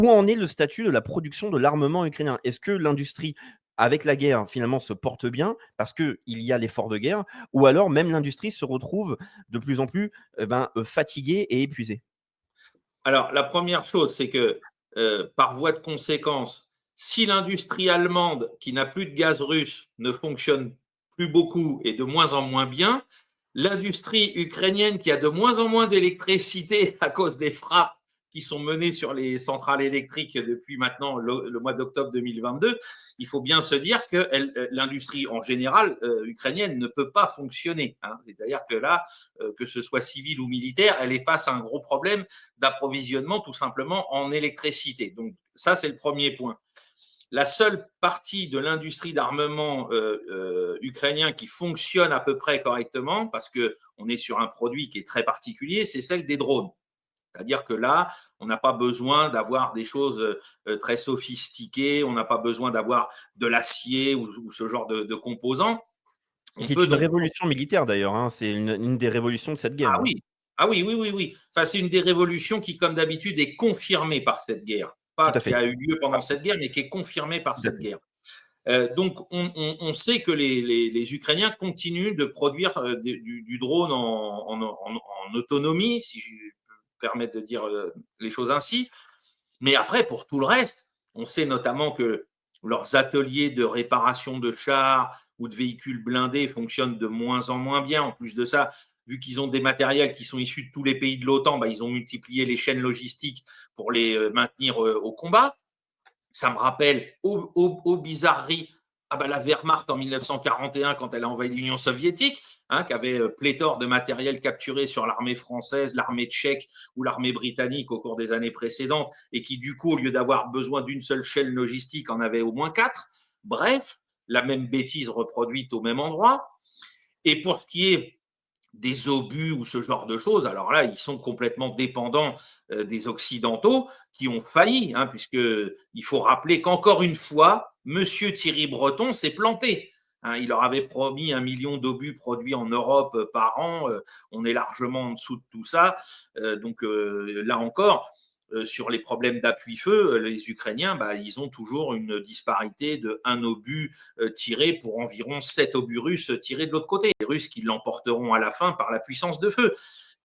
Où en est le statut de la production de l'armement ukrainien? Est-ce que l'industrie, avec la guerre, finalement, se porte bien parce qu'il y a l'effort de guerre? Ou alors même l'industrie se retrouve de plus en plus, fatiguée et épuisée? Alors, la première chose, c'est que, par voie de conséquence, si l'industrie allemande, qui n'a plus de gaz russe, ne fonctionne plus beaucoup et de moins en moins bien, l'industrie ukrainienne, qui a de moins en moins d'électricité à cause des frappes qui sont menées sur les centrales électriques depuis maintenant le mois d'octobre 2022, il faut bien se dire que l'industrie en général ukrainienne ne peut pas fonctionner, hein. C'est-à-dire que là, que ce soit civil ou militaire, elle est face à un gros problème d'approvisionnement tout simplement en électricité. Donc ça, c'est le premier point. La seule partie de l'industrie d'armement ukrainien qui fonctionne à peu près correctement, parce qu'on est sur un produit qui est très particulier, c'est celle des drones. C'est-à-dire que là, on n'a pas besoin d'avoir des choses très sophistiquées, on n'a pas besoin d'avoir de l'acier ou ce genre de composants. Et On qui est peut une donc… révolution militaire d'ailleurs, hein, c'est une des révolutions de cette guerre, Ah hein. oui, ah oui, oui, oui, oui. Enfin, c'est une des révolutions qui, comme d'habitude, est confirmée par cette guerre. Tout Pas à qui fait. a eu lieu Ah, pendant cette guerre, mais qui est confirmée par tout à cette fait. guerre. Donc, on sait que les Ukrainiens continuent de produire du drone en autonomie, si je peux me permettre de dire les choses ainsi. Mais après, pour tout le reste, on sait notamment que leurs ateliers de réparation de chars ou de véhicules blindés fonctionnent de moins en moins bien. En plus de ça, vu qu'ils ont des matériels qui sont issus de tous les pays de l'OTAN, bah, ils ont multiplié les chaînes logistiques pour les maintenir au combat. Ça me rappelle aux bizarreries la Wehrmacht en 1941 quand elle a envahi l'Union soviétique, hein, qui avait pléthore de matériel capturé sur l'armée française, l'armée tchèque ou l'armée britannique au cours des années précédentes et qui, du coup, au lieu d'avoir besoin d'une seule chaîne logistique, en avait au moins quatre. Bref, la même bêtise reproduite au même endroit. Et pour ce qui est des obus ou ce genre de choses, alors là, ils sont complètement dépendants des Occidentaux qui ont failli, hein, puisqu'il faut rappeler qu'encore une fois, Monsieur Thierry Breton s'est planté. Hein, il leur avait promis 1 million d'obus produits en Europe par an. On est largement en dessous de tout ça. Donc là encore, sur les problèmes d'appui-feu, les Ukrainiens, bah, ils ont toujours une disparité de 1 obus tiré pour environ 7 obus russes tirés de l'autre côté. Les Russes qui l'emporteront à la fin par la puissance de feu.